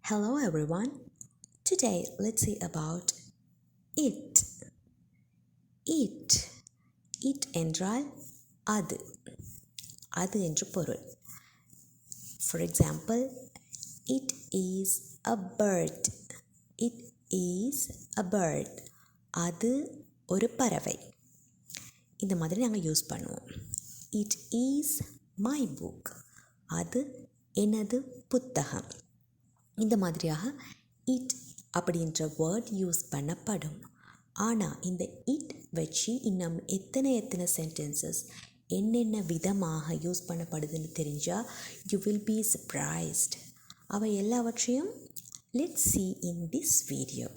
Hello everyone. Today let's see about it. It. It என்றால் அது. அது என்று பொருள். For example, it is a bird. It is a bird. அது ஒரு பறவை. இந்த மாதிரி நாங்கள் யூஸ் பண்ணுவோம். It is my book. அது எனது புத்தகம். இந்த மாதிரியாக இட் அப்படின்ற வேர்ட் யூஸ் பண்ணப்படும். ஆனால் இந்த இட் வச்சு இன்னும் எத்தனை சென்டென்சஸ் என்னென்ன விதமாக யூஸ் பண்ணப்படுதுன்னு தெரிஞ்சால் யூ வில் பி சர்ப்ரைஸ்ட். அவை எல்லாவற்றையும் let's see in this video.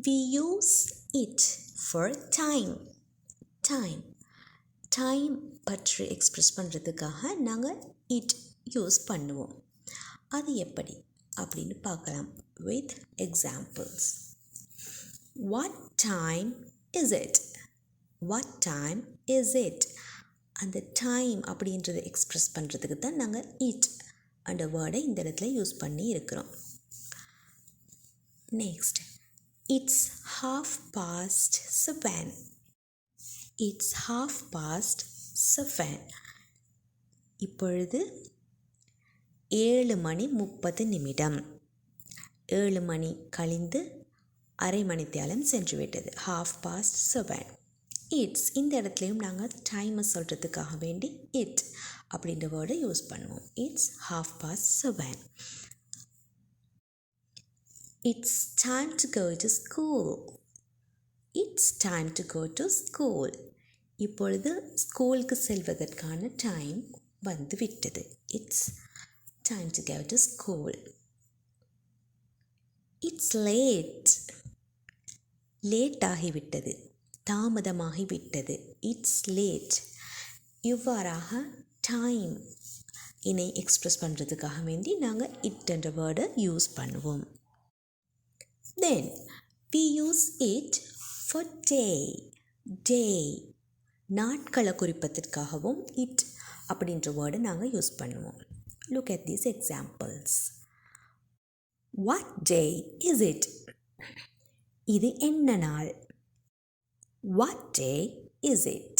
We use it for time. Time பற்றி எக்ஸ்ப்ரெஸ் பண்ணுறதுக்காக நாங்கள் இட் யூஸ் பண்ணுவோம். அது எப்படி அப்படின்னு பார்க்கலாம் with examples. What time is it? What time is it? அந்த டைம் அப்படின்றத எக்ஸ்ப்ரெஸ் பண்ணுறதுக்கு தான் நாங்கள் இட் அந்த வேர்டை இந்த இடத்துல யூஸ் பண்ணி இருக்கிறோம். Next, it's 7:30. It's 7:30. இப்பொழுது 7:30. 7 மணி கழிந்து அரை மணித்தியாலம் சென்றுவிட்டது. 7:30. இட்ஸ் இந்த இடத்துலையும் நாங்கள் டைமை சொல்கிறதுக்காக வேண்டி இட் அப்படின்ற வேர்டை யூஸ் பண்ணுவோம். It's 7:30. It's time to go to school. It's time to go to school. இப்பொழுது ஸ்கூலுக்கு செல்வதற்கான டைம் வந்து விட்டது. It's time to go to school. It's late. Late ஆகிவிட்டது, தாமதமாகிவிட்டது. It's late. இவ்வாறாக டைம் இனை எக்ஸ்ப்ரெஸ் பண்ணுறதுக்காக வேண்டி நாங்கள் இட் என்ற வேர்டை யூஸ் பண்ணுவோம். Then we use it for day. நாட்களை குறிப்பதற்காகவும் இட் அப்படின்ற வேர்டை நாங்கள் யூஸ் பண்ணுவோம். Look at these examples. What day is it? இது என்ன நாள்? What day is it?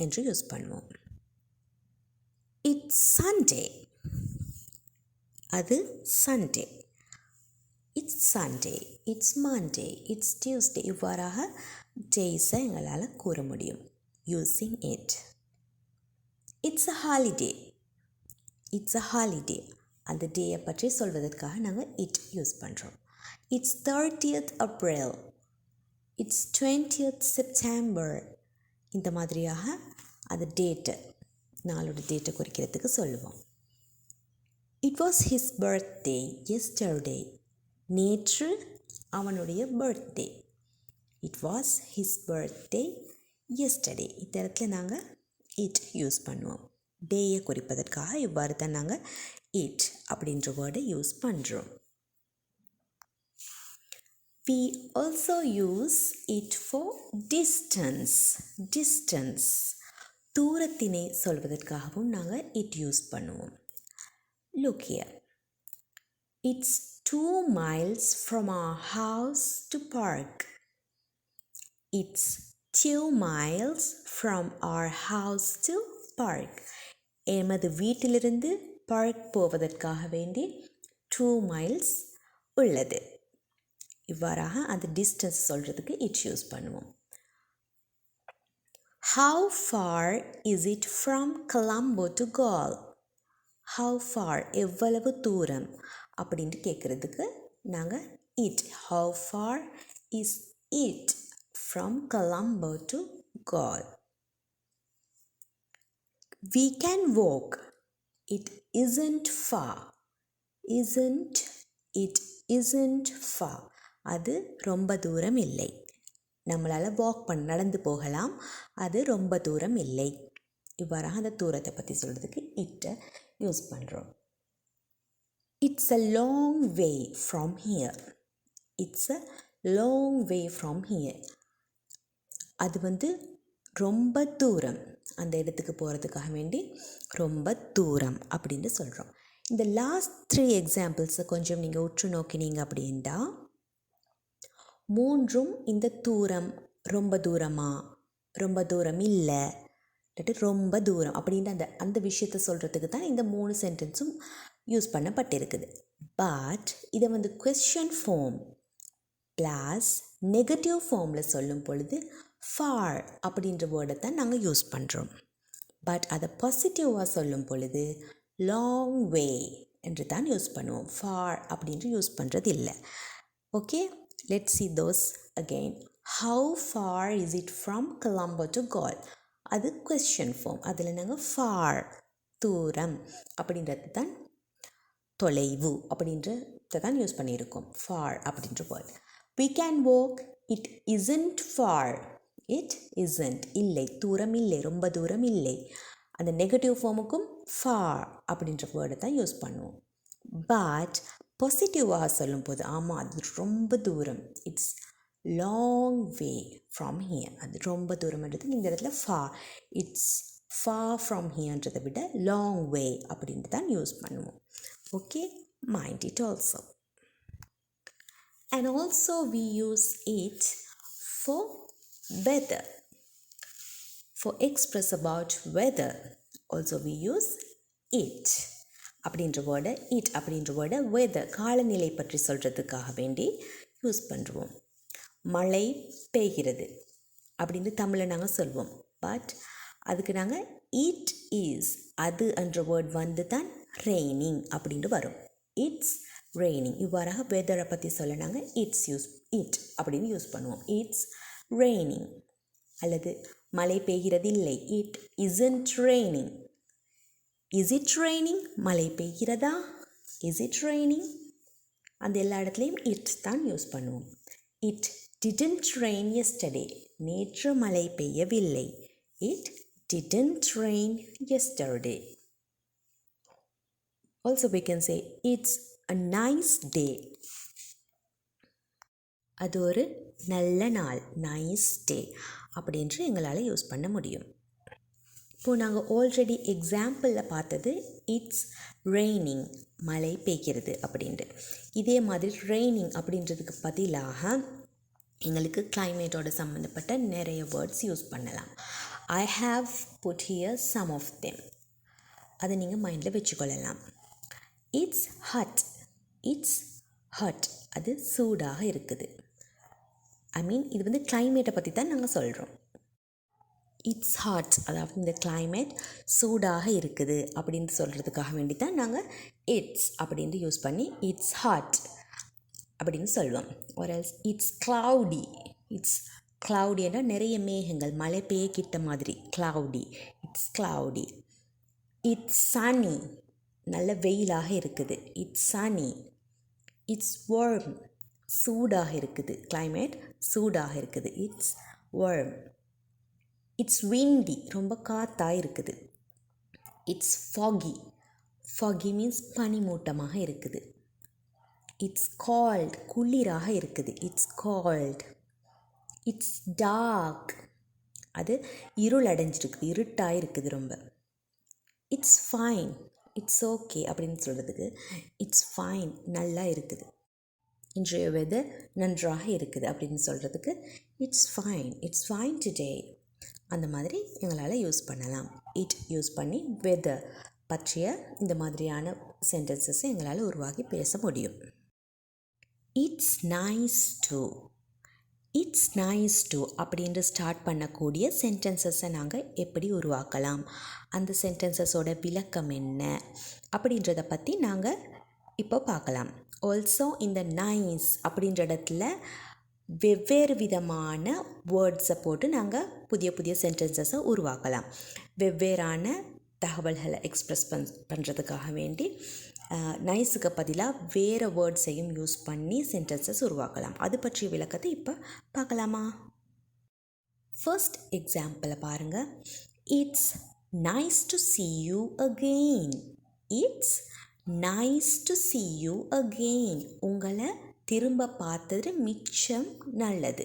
என்று யூஸ் பண்ணுவோம். It's Sunday. அது Sunday. It's Sunday, it's Monday, it's Tuesday. இவ்வாறாக டேஸை எங்களால் கூற முடியும் using it. It's a holiday. It's a holiday. அந்த டேயை பற்றி சொல்வதற்காக நாங்கள் இட் யூஸ் பண்ணுறோம். It's 30th April. It's 20th September. இந்த மாதிரியாக அது டேட்டு, நாளோட டேட்டை குறிக்கிறதுக்கு சொல்லுவோம். It was his birthday yesterday. நேற்று அவனுடைய birthday. It was his birthday yesterday. இந்த இடத்துல நாங்கள் இட் யூஸ் பண்ணுவோம். டேயை குறிப்பதற்காக இவ்வாறு தான் நாங்கள் இட் அப்படின்ற வேர்டை யூஸ் பண்ணுறோம். We also use it for distance. தூரத்தினை சொல்வதற்காகவும் நாங்கள் இட் யூஸ் பண்ணுவோம். Look here. It's 2 miles from our house to park. It's 2 miles from our house to park. எமது வீட்டிலிருந்து பார்க் போவதற்காக வேண்டி 2 miles உள்ளது. இவ்வாறாக அந்த டிஸ்டன்ஸ் சொல்கிறதுக்கு இட் யூஸ் பண்ணுவோம். How far is it from Colombo to Galle? How far எவ்வளவு தூரம் அப்படின்ட்டு கேட்குறதுக்கு நாங்கள் it. How far is it from Colombo to Galle? We can walk. It isn't far. It isn't far. அது ரொம்ப தூரம் இல்லை. நம்மளால் நடந்து போகலாம், அது ரொம்ப தூரம் இல்லை. இவ்வாறாக அந்த தூரத்தை பற்றி சொல்கிறதுக்கு இட்டை யூஸ் பண்ணுறோம். It's a long way from here. It's a long way from here. அது ரொம்ப தூரம், அந்த இடத்துக்கு போகிறதுக்காக வேண்டி ரொம்ப தூரம் அப்படின்னு சொல்கிறோம். இந்த லாஸ்ட் 3 எக்ஸாம்பிள்ஸை கொஞ்சம் நீங்கள் உற்று நோக்கினீங்க அப்படின்னா மூன்றும் இந்த தூரம், ரொம்ப தூரமா, ரொம்ப தூரம் இல்லை, இல்லாட்டி ரொம்ப தூரம் அப்படின்ற அந்த விஷயத்தை சொல்கிறதுக்கு தான் இந்த 3 சென்டென்ஸும் யூஸ் பண்ணப்பட்டிருக்குது. பட் இதை வந்து கொஸ்டின் ஃபார்ம் ப்ளஸ் நெகட்டிவ் ஃபார்மில் சொல்லும் பொழுது ஃபார் அப்படின்ற வேர்டை தான் நாங்கள் யூஸ் பண்ணுறோம். பட் அதை பாசிட்டிவாக சொல்லும் பொழுது லாங் வே என்று தான் யூஸ் பண்ணுவோம். ஃபார் அப்படின்று யூஸ் பண்ணுறது இல்லை. Okay, let's see those again. How far is it from Colombo to Gaul? அது கொஸ்டின் ஃபார்ம். அதில் நாங்கள் ஃபார் தூரம் அப்படின்றது தான், தொலைவு அப்படின்றத தான் யூஸ் பண்ணியிருக்கோம். ஃபார் அப்படின்ற word. We can walk, it isn't far. It isn't, இல்லை, தூரம் இல்லை, ரொம்ப தூரம் இல்லை. அந்த நெகட்டிவ் ஃபார்முக்கும் ஃபார் அப்படின்ற வேர்டை தான் யூஸ் பண்ணுவோம். பட் பாசிட்டிவாக சொல்லும் போது ஆமாம் அது ரொம்ப தூரம், it's long way from here, அது ரொம்ப தூரம்ன்றது இந்த இடத்துல ஃபார், இட்ஸ் ஃபார் ஃப்ரம் ஹியர்ன்றதை விட லாங் வே அப்படின்ட்டு தான் யூஸ் பண்ணுவோம். Okay, mind it also. And also we use it for weather. For express about weather also we use it அப்படின்ற வேர்டை, இட் அப்படின்ற வேர்டை வெதர், காலநிலை பற்றி சொல்கிறதுக்காக வேண்டி யூஸ் பண்ணுவோம். மழை பெய்கிறது அப்படின்னு தமிழில் நாங்கள் சொல்வோம். பட் அதுக்கு நாங்கள் இட் இஸ், அது என்ற வேர்ட் வந்து தான் ரெய்னிங் அப்படின்ட்டு வரும். It's raining. இவ்வாறாக வெதரை பற்றி சொல்ல நாங்கள் இட் அப்படின்னு யூஸ் பண்ணுவோம். It's raining. அல்லது மழை பெய்கிறது இல்லை, it isn't raining. Is it raining, மழை பெய்கிறதா, இஸ் இட் ரெய்னிங், அந்த எல்லா இடத்துலையும் இட் தான் யூஸ் பண்ணுவோம். இட் didn't rain yesterday, நேற்று மழை பெய்யவில்லை. It didn't rain yesterday. Also we can say it's a nice day. அது ஒரு நல்ல நாள், நைஸ் டே அப்படின்று எங்களால் யூஸ் பண்ண முடியும். இப்போது நாங்கள் ஆல்ரெடி எக்ஸாம்பிளில் பார்த்தது இட்ஸ் ரெய்னிங், மழை பெய்கிறது அப்படின்ட்டு. இதே மாதிரி ரெய்னிங் அப்படின்றதுக்கு பதிலாக எங்களுக்கு கிளைமேட்டோட சம்மந்தப்பட்ட நிறைய வேர்ட்ஸ் யூஸ் பண்ணலாம். I have put here some of them. அதை நீங்கள் மைண்டில் வச்சுக்கொள்ளலாம். இட்ஸ் ஹட், இட்ஸ் ஹட், அது சூடாக இருக்குது. இது வந்து கிளைமேட்டை பற்றி தான் நாங்கள் சொல்கிறோம். இட்ஸ் ஹாட், அதாவது இந்த கிளைமேட் சூடாக இருக்குது அப்படின்னு சொல்கிறதுக்காக வேண்டி தான் நாங்கள் இட்ஸ் அப்படின்ட்டு யூஸ் பண்ணி இட்ஸ் ஹாட் அப்படின்னு சொல்லுவோம். ஒரு இட்ஸ் க்ளவுடி, இட்ஸ் க்ளவுடி என்றால் நிறைய மேகங்கள், மழை பெய்ய கிட்ட மாதிரி, க்ளவுடி, இட்ஸ் க்ளவுடி. இட்ஸ் சனி, நல்ல வெயிலாக இருக்குது, இட்ஸ் சனி. இட்ஸ் வார்ம், சூடாக இருக்குது, கிளைமேட் சூடாக இருக்குது, இட்ஸ் வார்ம். இட்ஸ் விண்டி, ரொம்ப காற்றாக இருக்குது, இட்ஸ் ஃபாகி, ஃபாகி மீன்ஸ் பனிமூட்டமாக இருக்குது. இட்ஸ் கால்ட், குளிராக இருக்குது, இட்ஸ் கால்ட். இட்ஸ் டார்க், அது இருள் அடைஞ்சிருக்குது, இருட்டாக இருக்குது ரொம்ப. இட்ஸ் ஃபைன், இட்ஸ் ஓகே அப்படின்னு சொல்கிறதுக்கு இட்ஸ் ஃபைன், நல்லா இருக்குது. இன்றைய வெதர் நன்றாக இருக்குது அப்படின்னு சொல்கிறதுக்கு it's fine, it's fine today. அந்த மாதிரி எங்களால் யூஸ் பண்ணலாம். இட் யூஸ் பண்ணி வெதர் பற்றிய இந்த மாதிரியான சென்டென்சஸை எங்களால் உருவாக்கி பேச முடியும். It's nice to, it's nice to அப்படின்ட்டு ஸ்டார்ட் பண்ணக்கூடிய சென்டென்சஸை நாங்கள் எப்படி உருவாக்கலாம், அந்த சென்டென்சஸோட விளக்கம் என்ன அப்படின்றத பற்றி நாங்கள் இப்போ பார்க்கலாம். ஆல்சோ இந்த நைஸ் அப்படின்ற இடத்துல வெவ்வேறு விதமான வேர்ட்ஸை போட்டு நாங்கள் புதிய புதிய சென்டென்சஸை உருவாக்கலாம். வெவ்வேறான தகவல்களை எக்ஸ்ப்ரெஸ் பண்ணுறதுக்காக வேண்டி நைஸுக்கு பதிலாக வேறு வேர்ட்ஸையும் யூஸ் பண்ணி சென்டென்சஸ் உருவாக்கலாம். அது பற்றிய விளக்கத்தை இப்போ பார்க்கலாமா? ஃபர்ஸ்ட் எக்ஸாம்பிளை பாருங்கள். It's nice to see you again. It's nice to see you again. உங்களை திரும்ப பார்த்தது மிச்சம் நல்லது.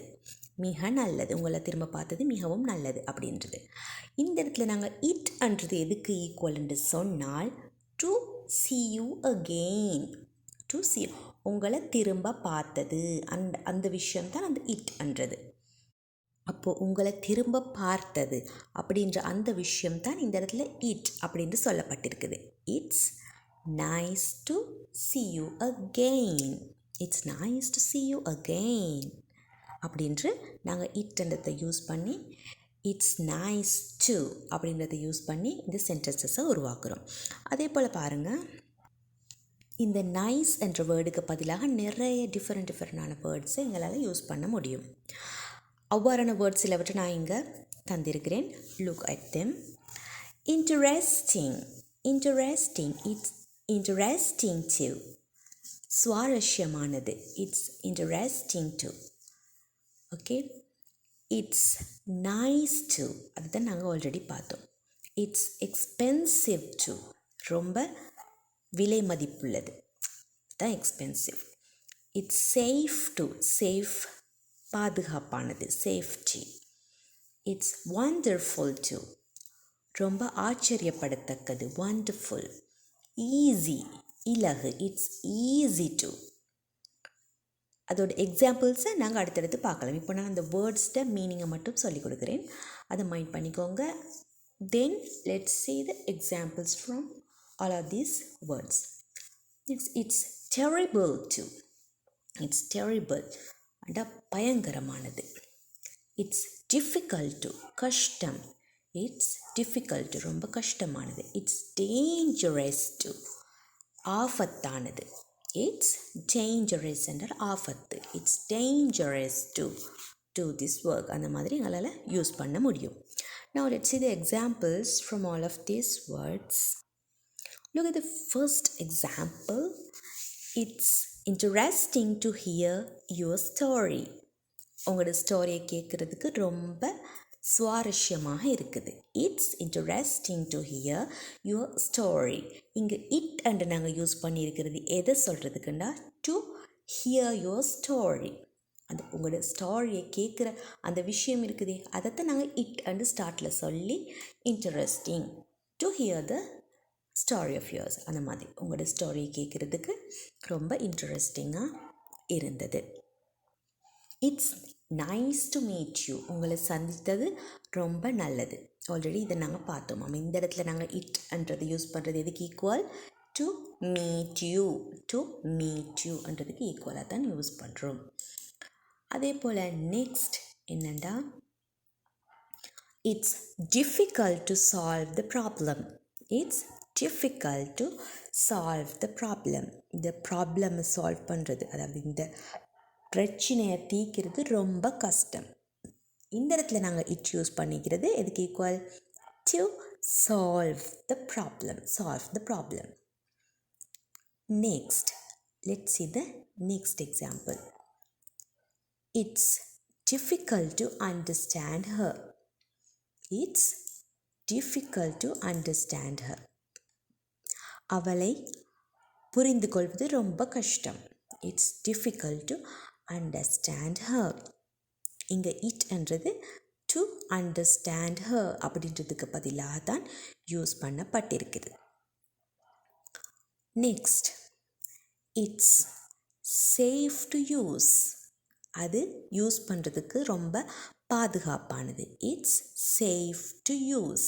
மிக நல்லது, உங்களை திரும்ப பார்த்தது மிகவும் நல்லது அப்படின்றது. இந்த இடத்துல நாங்கள் இட் என்றது எதுக்கு ஈக்குவல் என்று சொன்னால் to see you again. To see உங்களை திரும்ப பார்த்தது அந்த விஷயம்தான் அந்த இட் என்றது. அப்போது உங்களை திரும்ப பார்த்தது அப்படின்ற அந்த விஷயம்தான் இந்த இடத்துல இட் அப்படின்னு சொல்லப்பட்டிருக்குது. It's nice to see you again. It's nice to see you again அப்படின்று நாங்கள் இட்ன்றதை யூஸ் பண்ணி இட்ஸ் நைஸ் டு அப்படின்றத யூஸ் பண்ணி இந்த சென்டென்சஸை உருவாக்குறோம். அதே போல் பாருங்கள், இந்த நைஸ் என்ற வேர்டுக்கு பதிலாக நிறைய டிஃப்ரெண்டான வேர்ட்ஸை எங்களால் யூஸ் பண்ண முடியும். அவ்வாறான வேர்ட்ஸ் சிலவற்றை நான் இங்கே தந்திருக்கிறேன். Look at them. Interesting. It's interesting to. சுவாரஸ்யமானது. It's interesting to. Okay. It's nice to, அதுதான் நாங்கள் ஆல்ரெடி பார்த்தோம். இட்ஸ் எக்ஸ்பென்சிவ் டு, ரொம்ப விலை மதிப்புள்ளது, தான் expensive. It's safe to, safe பாதுகாப்பானது, சேஃப்டி. இட்ஸ் வண்டர்ஃபுல் டு, ரொம்ப ஆச்சரியப்படத்தக்கது, வண்டர்ஃபுல். ஈஸி, இலகு, இட்ஸ் ஈஸி டு. அதோட எக்ஸாம்பிள்ஸை நாங்கள் அடுத்தடுத்து பார்க்கலாம். இப்போ நான் அந்த வேர்ட்ஸ்ட மீனிங்கை மட்டும் சொல்லிக் கொடுக்குறேன், அதை மைண்ட் பண்ணிக்கோங்க. Then let's see the examples from all of these words. Next, it's terrible to. It's terrible, அட பயங்கரமானது. It's difficult to, கஷ்டம். It's difficult to, ரொம்ப கஷ்டமானது. It's dangerous to, ஆபத்தானது. It's dangerous என்றால் ஆபத்து. It's dangerous to do this work. அந்த மாதிரி எங்களால் யூஸ் பண்ண முடியும். Now let's see the examples from all of these words. Look at the first example. It's interesting to hear your story. உங்களோட ஸ்டோரியை கேட்குறதுக்கு ரொம்ப சுவாரஸ்யமாக இருக்குது. It's interesting to here your story. இங்கே இட் அண்டு நாங்கள் யூஸ் பண்ணியிருக்கிறது எதை சொல்கிறதுக்குண்டா டு ஹியர் யுவர் ஸ்டோரி. அந்த உங்களோட ஸ்டோரியை கேட்குற அந்த விஷயம் இருக்குதே, அதைத்தான் நாங்கள் இட் அண்டு ஸ்டார்ட்டில் சொல்லி interesting to hear the story of yours, அந்த மாதிரி உங்களோட ஸ்டோரியை கேட்குறதுக்கு ரொம்ப இன்ட்ரெஸ்டிங்காக இருந்தது. It's nice to meet you, உங்களை சந்தித்தது ரொம்ப நல்லது. ஆல்ரெடி இதை நாங்கள் பார்த்தோம். இந்த இடத்துல நாங்கள் இட்ன்றதை யூஸ் பண்ணுறது எதுக்கு equal to meet you. To meet யூன்றதுக்கு ஈக்குவலாக தான் யூஸ் பண்ணுறோம். அதே போல் நெக்ஸ்ட் என்னென்னா, it's difficult to solve the problem. It's difficult to solve the problem. இந்த ப்ராப்ளமை சால்வ் பண்ணுறது, அதாவது இந்த பிரச்சனையை தீர்க்கிறது ரொம்ப கஷ்டம். இந்த இடத்துல நாங்கள் இட் யூஸ் பண்ணிக்கிறது எதுக்கு equal to solve the problem. Solve the problem. Next let's see the next example. It's difficult to understand her. It's difficult to understand her. அவளை புரிந்து கொள்வது ரொம்ப கஷ்டம். It's difficult to understand her. இங்கே இட்ன்றது to understand her அப்படின்றதுக்கு பதிலாக தான் use பண்ணப்பட்டிருக்குது. Next, it's safe to use. அது யூஸ் பண்ணுறதுக்கு ரொம்ப பாதுகாப்பானது. It's safe to use.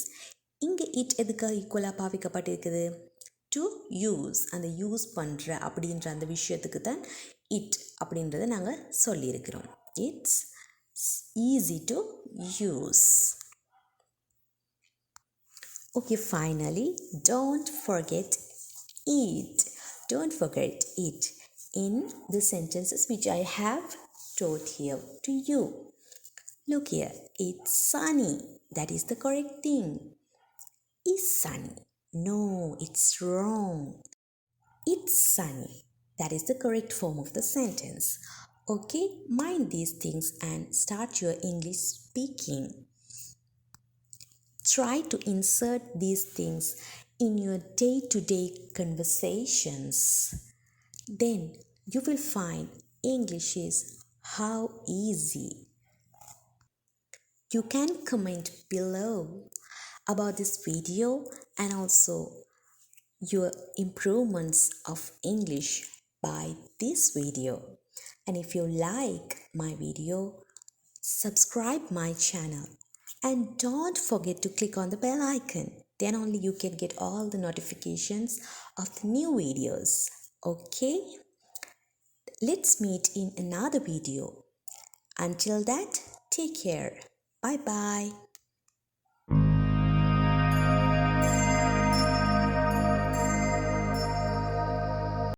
இங்கே இட் எதுக்காக ஈக்குவலாக பாவிக்கப்பட்டிருக்குது? டு யூஸ், அந்த யூஸ் பண்ணுற அப்படின்ற அந்த விஷயத்துக்கு தான் இட் அப்படின்றத நாங்கள் சொல்லியிருக்கிறோம். It's easy to use. Okay, finally, don't forget it. Don't forget it in the sentences which I have taught here to you. Look here, it's sunny. That is the correct thing. Is sunny. No, it's wrong. It's sunny. That is the correct form of the sentence. Okay, mind these things and start your English speaking. Try to insert these things in your day-to-day conversations. Then you will find English is how easy You can comment below about this video and also your improvements of English by this video. And if you like my video, subscribe my channel and don't forget to click on the bell icon. Then only you can get all the notifications of the new videos. Okay? Let's meet in another video. Until that, take care. Bye bye.